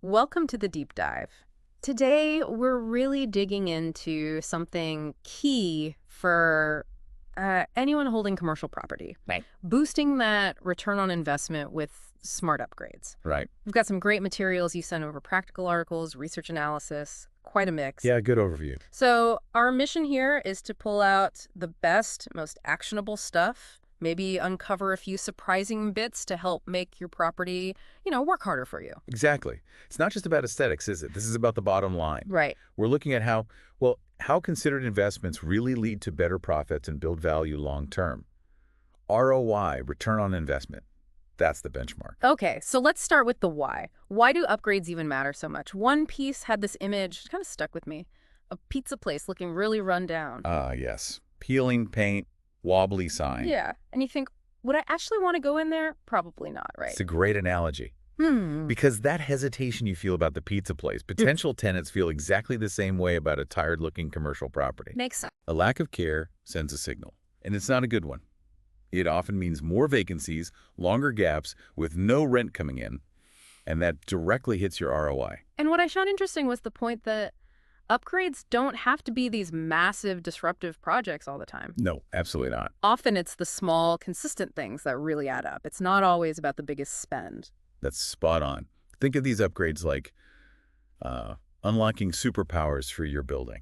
Welcome to the deep dive. Today, we're really digging into something key for anyone holding commercial property. Right. Boosting that return on investment with smart upgrades. Right. We've got some great materials. You sent over practical articles, research analysis, quite a mix. Yeah, good overview. So our mission here is to pull out the best, most actionable stuff, maybe uncover a few surprising bits to help make your property, work harder for you. Exactly. It's not just about aesthetics, is it? This is about the bottom line. Right. We're looking at how considered investments really lead to better profits and build value long term. ROI, return on investment. That's the benchmark. Okay, so let's start with the why. Why do upgrades even matter so much? One piece had this image, kind of stuck with me, a pizza place looking really run down. Yes. Peeling paint, wobbly sign. Yeah, and you think, would I actually want to go in there? Probably not, right? It's a great analogy. Because that hesitation you feel about the pizza place, potential tenants feel exactly the same way about a tired-looking commercial property. Makes sense. A lack of care sends a signal, and it's not a good one. It often means more vacancies, longer gaps, with no rent coming in, and that directly hits your ROI. And what I found interesting was the point that upgrades don't have to be these massive disruptive projects all the time. No, absolutely not. Often it's the small, consistent things that really add up. It's not always about the biggest spend. That's spot on. Think of these upgrades like unlocking superpowers for your building,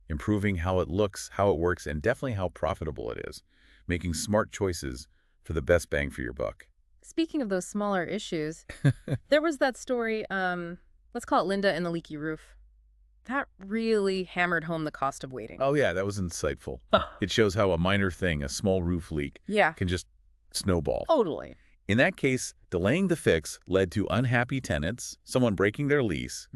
improving how it looks, how it works, and definitely how profitable it is, making smart choices for the best bang for your buck. Speaking of those smaller issues, there was that story, let's call it Linda and the Leaky Roof. That really hammered home the cost of waiting. Oh yeah, that was insightful. It shows how a minor thing, a small roof leak, Yeah, can just snowball. totally. In that case, delaying the fix led to unhappy tenants, someone breaking their lease,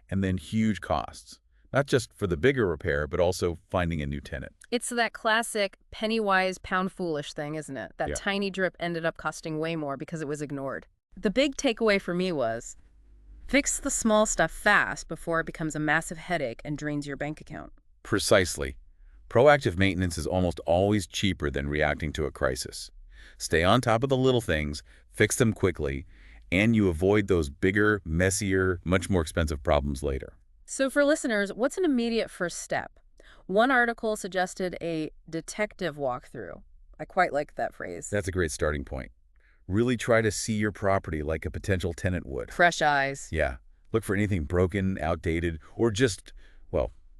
and then huge costs. Not just for the bigger repair, but also finding a new tenant. It's that classic penny-wise, pound-foolish thing, isn't it? That Yeah. tiny drip ended up costing way more because it was ignored. The big takeaway for me was, fix the small stuff fast before it becomes a massive headache and drains your bank account. Precisely. Proactive maintenance is almost always cheaper than reacting to a crisis. Stay on top of the little things, fix them quickly, and you avoid those bigger, messier, much more expensive problems later. So for listeners, what's an immediate first step? One article suggested a detective walkthrough. I quite like that phrase. That's a great starting point. Really try to see your property like a potential tenant would. Fresh eyes. Yeah. Look for anything broken, outdated, or just,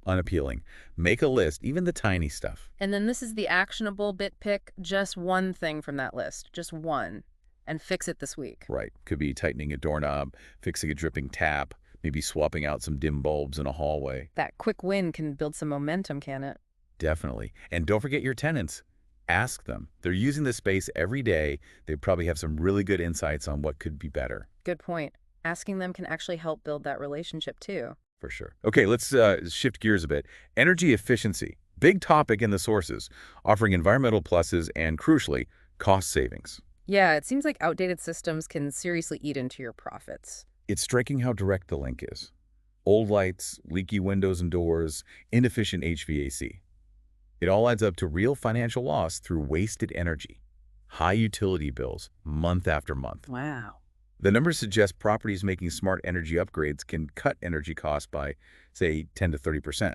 unappealing. Make a list, even the tiny stuff. And then this is the actionable bit pick, just one thing from that list, just one, and fix it this week. Right. Could be tightening a doorknob, fixing a dripping tap, maybe swapping out some dim bulbs in a hallway. That quick win can build some momentum, can it? Definitely. And don't forget your tenants. Ask them. They're using the space every day. They probably have some really good insights on what could be better. Good point. Asking them can actually help build that relationship too. For sure. Okay, let's shift gears a bit. Energy efficiency, big topic in the sources, offering environmental pluses and, crucially, cost savings. Yeah, it seems like outdated systems can seriously eat into your profits. It's striking how direct the link is. Old lights, leaky windows and doors, inefficient HVAC. It all adds up to real financial loss through wasted energy. High utility bills, month after month. Wow. The numbers suggest properties making smart energy upgrades can cut energy costs by, say, 10 to 30%.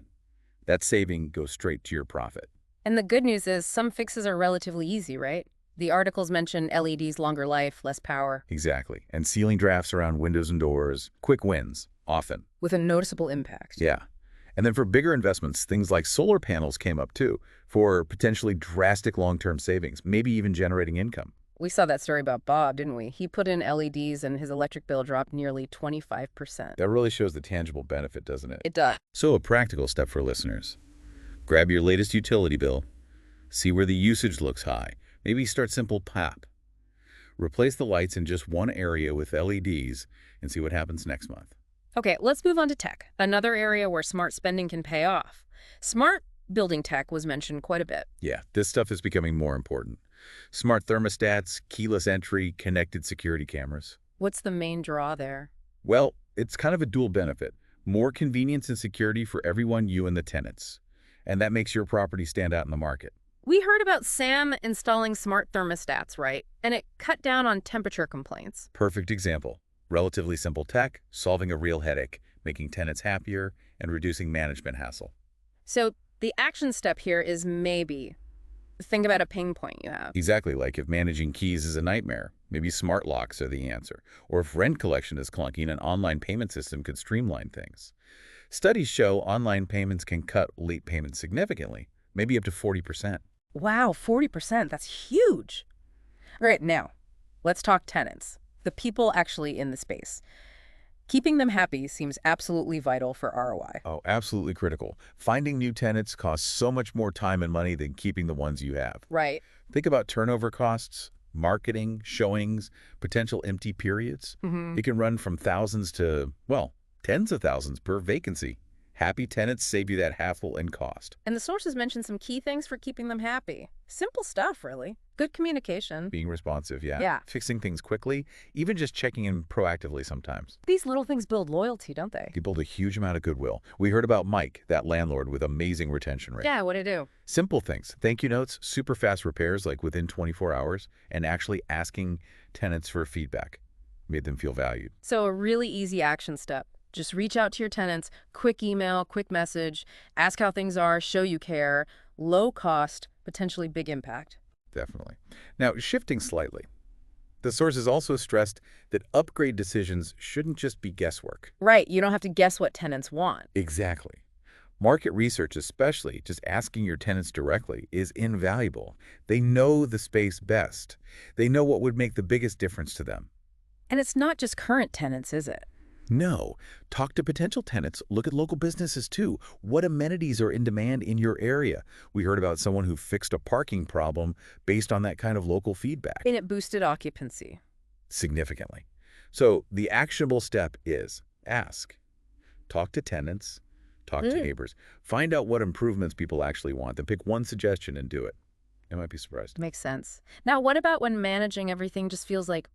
That saving goes straight to your profit. And the good news is some fixes are relatively easy, right? The articles mention LEDs, longer life, less power. Exactly. And sealing drafts around windows and doors, quick wins, often. With a noticeable impact. Yeah. And then for bigger investments, things like solar panels came up too, for potentially drastic long-term savings, maybe even generating income. We saw that story about Bob, didn't we? He put in LEDs and his electric bill dropped nearly 25%. That really shows the tangible benefit, doesn't it? It does. So a practical step for listeners. Grab your latest utility bill, see where the usage looks high, maybe start simple PAP. Replace the lights in just one area with LEDs and see what happens next month. Okay, let's move on to tech, another area where smart spending can pay off. Smart building tech was mentioned quite a bit. Yeah, this stuff is becoming more important. Smart thermostats, keyless entry, connected security cameras. What's the main draw there? Well, it's kind of a dual benefit. More convenience and security for everyone, you and the tenants. And that makes your property stand out in the market. We heard about Sam installing smart thermostats, right? And it cut down on temperature complaints. Perfect example. Relatively simple tech, solving a real headache, making tenants happier, and reducing management hassle. So the action step here is maybe think about a pain point you have. Exactly, like if managing keys is a nightmare, maybe smart locks are the answer. Or if rent collection is clunky, an online payment system could streamline things. Studies show online payments can cut late payments significantly, maybe up to 40%. Wow, 40%. That's huge. All right, now, let's talk tenants, the people actually in the space. Keeping them happy seems absolutely vital for ROI. Oh, absolutely critical. Finding new tenants costs so much more time and money than keeping the ones you have. Right. Think about turnover costs, marketing, showings, potential empty periods. Mm-hmm. It can run from thousands to, well, tens of thousands per vacancy. Happy tenants save you that hassle and cost. And the sources mentioned some key things for keeping them happy. Simple stuff, really. Good communication. Being responsive, yeah. Yeah. Fixing things quickly, even just checking in proactively sometimes. These little things build loyalty, don't they? You build a huge amount of goodwill. We heard about Mike, that landlord with amazing retention rate. Yeah, what'd it do? Simple things. Thank you notes, super fast repairs like within 24 hours, and actually asking tenants for feedback made them feel valued. So a really easy action step. Just reach out to your tenants, quick email, quick message, ask how things are, show you care, low cost, potentially big impact. Definitely. Now, shifting slightly, the sources also stressed that upgrade decisions shouldn't just be guesswork. Right, you don't have to guess what tenants want. Exactly. Market research, especially just asking your tenants directly, is invaluable. They know the space best. They know what would make the biggest difference to them. And it's not just current tenants, is it? No. Talk to potential tenants. Look at local businesses, too. What amenities are in demand in your area? We heard about someone who fixed a parking problem based on that kind of local feedback. And it boosted occupancy. Significantly. So the actionable step is ask. Talk to tenants. Talk to neighbors. Find out what improvements people actually want. Then pick one suggestion and do it. You might be surprised. Makes sense. Now, what about when managing everything just feels like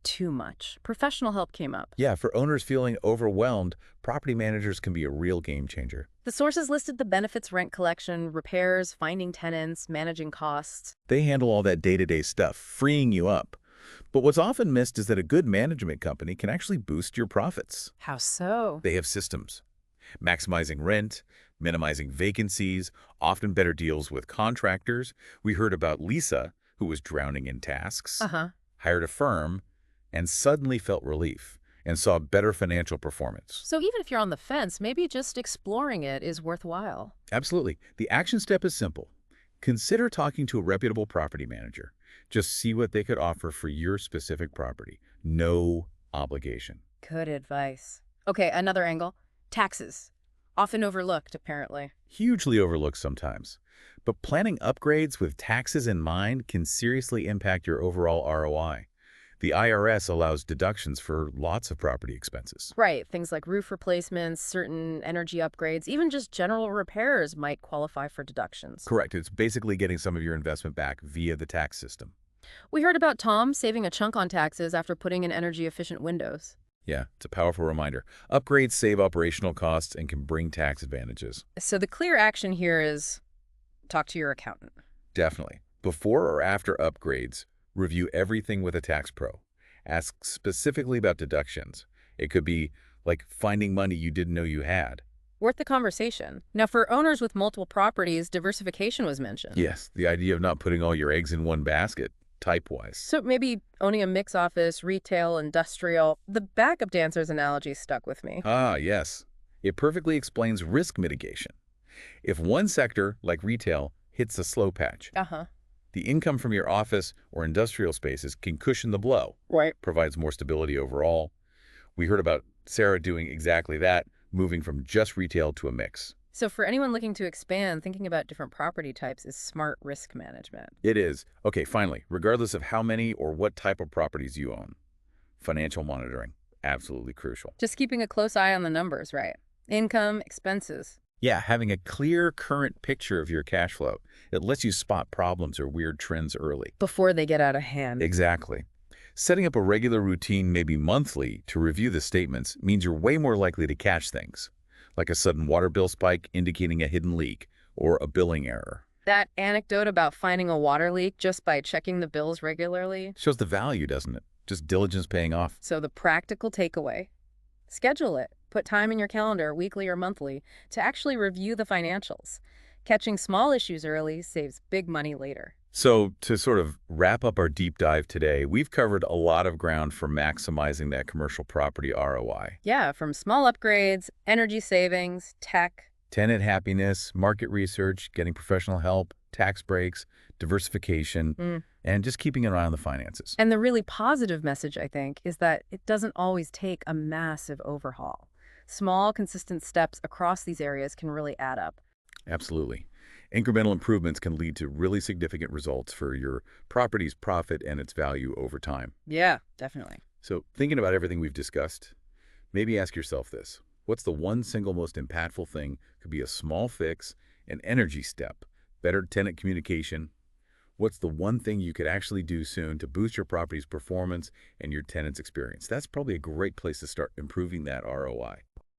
too much? Professional help came up. Yeah, for owners feeling overwhelmed, property managers can be a real game changer. The sources listed the benefits: rent collection, repairs, finding tenants, managing costs. They handle all that day-to-day stuff, freeing you up. But what's often missed is that a good management company can actually boost your profits. How so? They have systems. Maximizing rent, minimizing vacancies, often better deals with contractors. We heard about Lisa, who was drowning in tasks, hired a firm, and suddenly felt relief and saw better financial performance. So even if you're on the fence, maybe just exploring it is worthwhile. Absolutely. The action step is simple. Consider talking to a reputable property manager. Just see what they could offer for your specific property. No obligation. Good advice. Okay, another angle. Taxes. Often overlooked, apparently. Hugely overlooked sometimes. But planning upgrades with taxes in mind can seriously impact your overall ROI. The IRS allows deductions for lots of property expenses. Right, things like roof replacements, certain energy upgrades, even just general repairs might qualify for deductions. Correct. It's basically getting some of your investment back via the tax system. We heard about Tom saving a chunk on taxes after putting in energy-efficient windows. Yeah, it's a powerful reminder. Upgrades save operational costs and can bring tax advantages. So the clear action here is talk to your accountant. Definitely. Before or after upgrades, review everything with a tax pro. Ask specifically about deductions. It could be like finding money you didn't know you had. Worth the conversation. Now, for owners with multiple properties, diversification was mentioned. Yes, the idea of not putting all your eggs in one basket, type-wise. So maybe owning a mix office, retail, industrial. The backup dancer's analogy stuck with me. Ah, yes. It perfectly explains risk mitigation. If one sector, like retail, hits a slow patch, the income from your office or industrial spaces can cushion the blow. Right. Provides more stability overall. We heard about Sarah doing exactly that, moving from just retail to a mix. So for anyone looking to expand, thinking about different property types is smart risk management. It is. Okay, finally, regardless of how many or what type of properties you own, financial monitoring, absolutely crucial. Just keeping a close eye on the numbers, right? Income, expenses. Yeah, having a clear current picture of your cash flow. It lets you spot problems or weird trends early. Before they get out of hand. Exactly. Setting up a regular routine, maybe monthly, to review the statements means you're way more likely to catch things, like a sudden water bill spike indicating a hidden leak or a billing error. That anecdote about finding a water leak just by checking the bills regularly. Shows the value, doesn't it? Just diligence paying off. So the practical takeaway: schedule it. Put time in your calendar, weekly or monthly, to actually review the financials. Catching small issues early saves big money later. So to sort of wrap up our deep dive today, we've covered a lot of ground for maximizing that commercial property ROI. Yeah, from small upgrades, energy savings, tech. Tenant happiness, market research, getting professional help, tax breaks, diversification, Mm. and just keeping an eye on the finances. And the really positive message, I think, is that it doesn't always take a massive overhaul. Small, consistent steps across these areas can really add up. Absolutely. Incremental improvements can lead to really significant results for your property's profit and its value over time. Yeah, definitely. So thinking about everything we've discussed, maybe ask yourself this. What's the one single most impactful thing? Could be a small fix, an energy step, better tenant communication. What's the one thing you could actually do soon to boost your property's performance and your tenant's experience? That's probably a great place to start improving that ROI.